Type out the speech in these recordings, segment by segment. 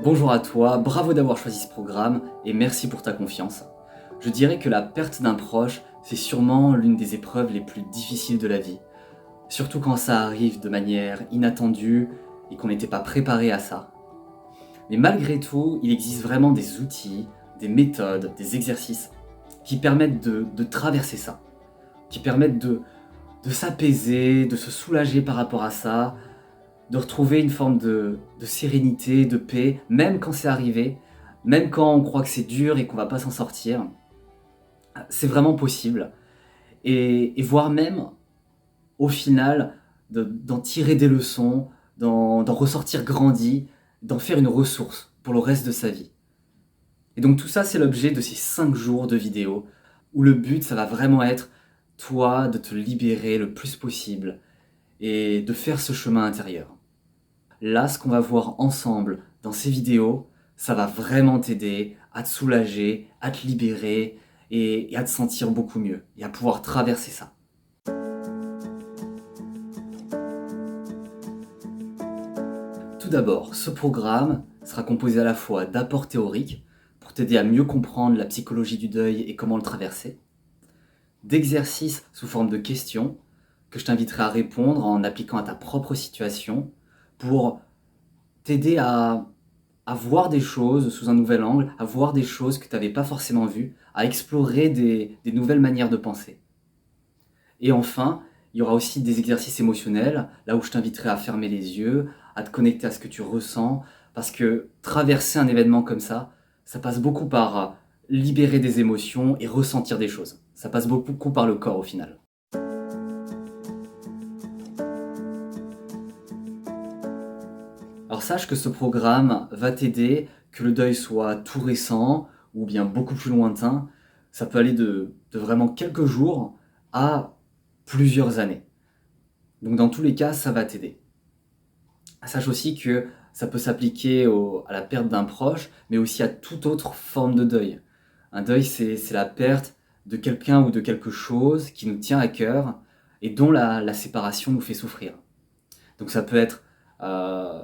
Bonjour à toi, bravo d'avoir choisi ce programme et merci pour ta confiance. Je dirais que la perte d'un proche, c'est sûrement l'une des épreuves les plus difficiles de la vie. Surtout quand ça arrive de manière inattendue et qu'on n'était pas préparé à ça. Mais malgré tout, il existe vraiment des outils, des méthodes, des exercices qui permettent de traverser ça, qui permettent de s'apaiser, de se soulager par rapport à ça, de retrouver une forme de sérénité, de paix, même quand c'est arrivé, même quand on croit que c'est dur et qu'on va pas s'en sortir. C'est vraiment possible. Et voire même, au final, d'en tirer des leçons, d'en ressortir grandi, d'en faire une ressource pour le reste de sa vie. Et donc tout ça, c'est l'objet de ces 5 jours de vidéo, où le but, ça va vraiment être, toi, de te libérer le plus possible et de faire ce chemin intérieur. Là, ce qu'on va voir ensemble dans ces vidéos, ça va vraiment t'aider à te soulager, à te libérer et à te sentir beaucoup mieux et à pouvoir traverser ça. Tout d'abord, ce programme sera composé à la fois d'apports théoriques pour t'aider à mieux comprendre la psychologie du deuil et comment le traverser, d'exercices sous forme de questions que je t'inviterai à répondre en appliquant à ta propre situation pour t'aider à voir des choses sous un nouvel angle, à voir des choses que tu n'avais pas forcément vues, à explorer des nouvelles manières de penser. Et enfin, il y aura aussi des exercices émotionnels, là où je t'inviterai à fermer les yeux, à te connecter à ce que tu ressens, parce que traverser un événement comme ça passe beaucoup par libérer des émotions et ressentir des choses. Ça passe beaucoup par le corps au final. Alors sache que ce programme va t'aider, que le deuil soit tout récent ou bien beaucoup plus lointain. Ça peut aller de vraiment quelques jours à plusieurs années. Donc dans tous les cas, ça va t'aider. Sache aussi que ça peut s'appliquer à la perte d'un proche, mais aussi à toute autre forme de deuil. Un deuil, c'est la perte de quelqu'un ou de quelque chose qui nous tient à cœur et dont la séparation nous fait souffrir. Donc ça peut être euh,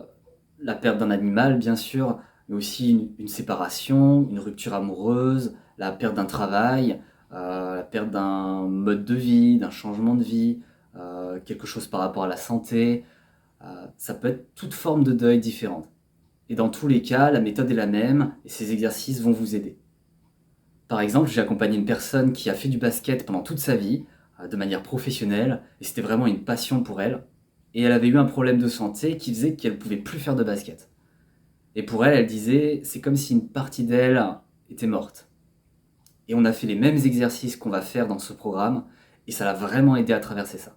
la perte d'un animal, bien sûr, mais aussi une séparation, une rupture amoureuse, la perte d'un travail, la perte d'un mode de vie, d'un changement de vie, quelque chose par rapport à la santé. Ça peut être toute forme de deuil différente. Et dans tous les cas, la méthode est la même et ces exercices vont vous aider. Par exemple, j'ai accompagné une personne qui a fait du basket pendant toute sa vie, de manière professionnelle, et c'était vraiment une passion pour elle. Et elle avait eu un problème de santé qui faisait qu'elle ne pouvait plus faire de basket. Et pour elle, elle disait, c'est comme si une partie d'elle était morte. Et on a fait les mêmes exercices qu'on va faire dans ce programme, et ça l'a vraiment aidé à traverser ça.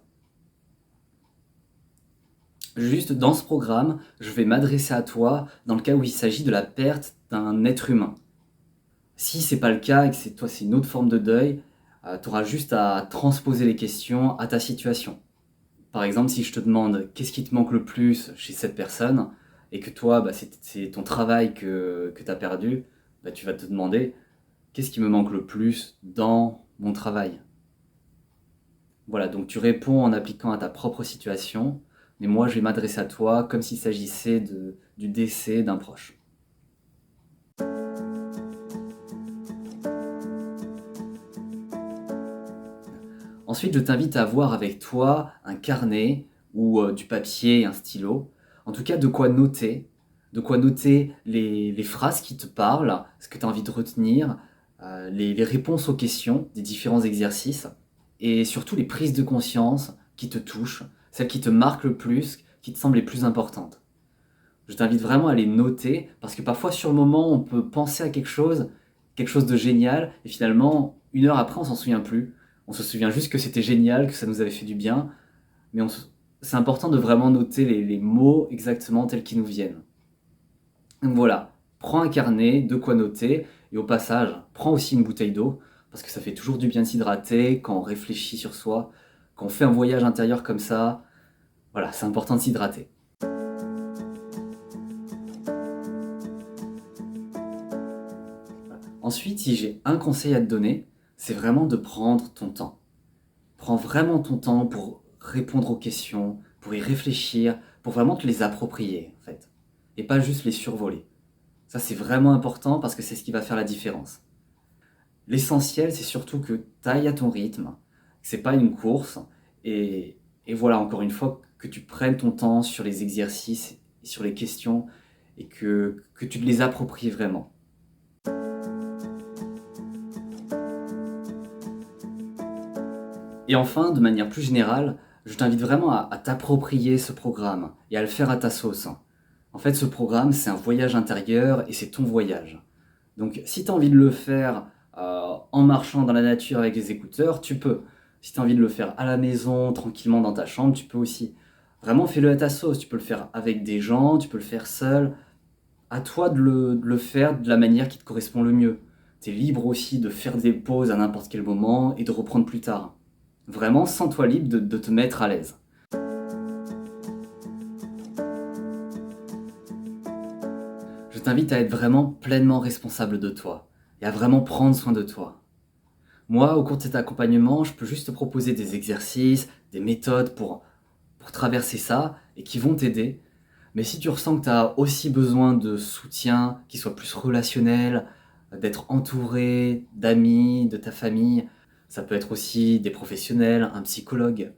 Juste dans ce programme, je vais m'adresser à toi dans le cas où il s'agit de la perte d'un être humain. Si c'est pas le cas et que c'est une autre forme de deuil, tu auras juste à transposer les questions à ta situation. Par exemple, si je te demande qu'est-ce qui te manque le plus chez cette personne, et que toi, c'est ton travail que tu as perdu, tu vas te demander qu'est-ce qui me manque le plus dans mon travail. Voilà, donc tu réponds en appliquant à ta propre situation, mais moi je vais m'adresser à toi comme s'il s'agissait du décès d'un proche. Ensuite, je t'invite à avoir avec toi un carnet ou du papier et un stylo. En tout cas, de quoi noter les phrases qui te parlent, ce que tu as envie de retenir, les réponses aux questions des différents exercices et surtout les prises de conscience qui te touchent, celles qui te marquent le plus, qui te semblent les plus importantes. Je t'invite vraiment à les noter parce que parfois sur le moment, on peut penser à quelque chose de génial, et finalement, une heure après, on s'en souvient plus. On se souvient juste que c'était génial, que ça nous avait fait du bien, mais c'est important de vraiment noter les mots exactement tels qu'ils nous viennent. Donc voilà, prends un carnet, de quoi noter, et au passage, prends aussi une bouteille d'eau, parce que ça fait toujours du bien de s'hydrater quand on réfléchit sur soi, quand on fait un voyage intérieur comme ça. Voilà, c'est important de s'hydrater. Ensuite, si j'ai un conseil à te donner, c'est vraiment de prendre ton temps. Prends vraiment ton temps pour répondre aux questions, pour y réfléchir, pour vraiment te les approprier, en fait. Et pas juste les survoler. Ça, c'est vraiment important parce que c'est ce qui va faire la différence. L'essentiel, c'est surtout que tu ailles à ton rythme, que c'est pas une course, et voilà, encore une fois, que tu prennes ton temps sur les exercices, sur les questions, et que tu te les appropries vraiment. Et enfin, de manière plus générale, je t'invite vraiment à t'approprier ce programme et à le faire à ta sauce. En fait, ce programme, c'est un voyage intérieur et c'est ton voyage. Donc, si tu as envie de le faire en marchant dans la nature avec les écouteurs, tu peux. Si tu as envie de le faire à la maison, tranquillement dans ta chambre, tu peux aussi. Vraiment, fais-le à ta sauce. Tu peux le faire avec des gens, tu peux le faire seul. À toi de le faire de la manière qui te correspond le mieux. Tu es libre aussi de faire des pauses à n'importe quel moment et de reprendre plus tard. Vraiment, sens-toi libre de te mettre à l'aise. Je t'invite à être vraiment pleinement responsable de toi et à vraiment prendre soin de toi. Moi, au cours de cet accompagnement, je peux juste te proposer des exercices, des méthodes pour traverser ça et qui vont t'aider. Mais si tu ressens que tu as aussi besoin de soutien, qui soit plus relationnel, d'être entouré d'amis, de ta famille, ça peut être aussi des professionnels, un psychologue.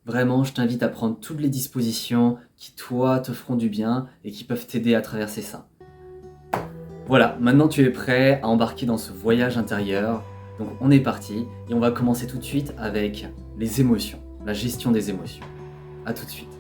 Vraiment, je t'invite à prendre toutes les dispositions qui, toi, te feront du bien et qui peuvent t'aider à traverser ça. Voilà, maintenant tu es prêt à embarquer dans ce voyage intérieur. Donc on est parti et on va commencer tout de suite avec les émotions, la gestion des émotions. A tout de suite.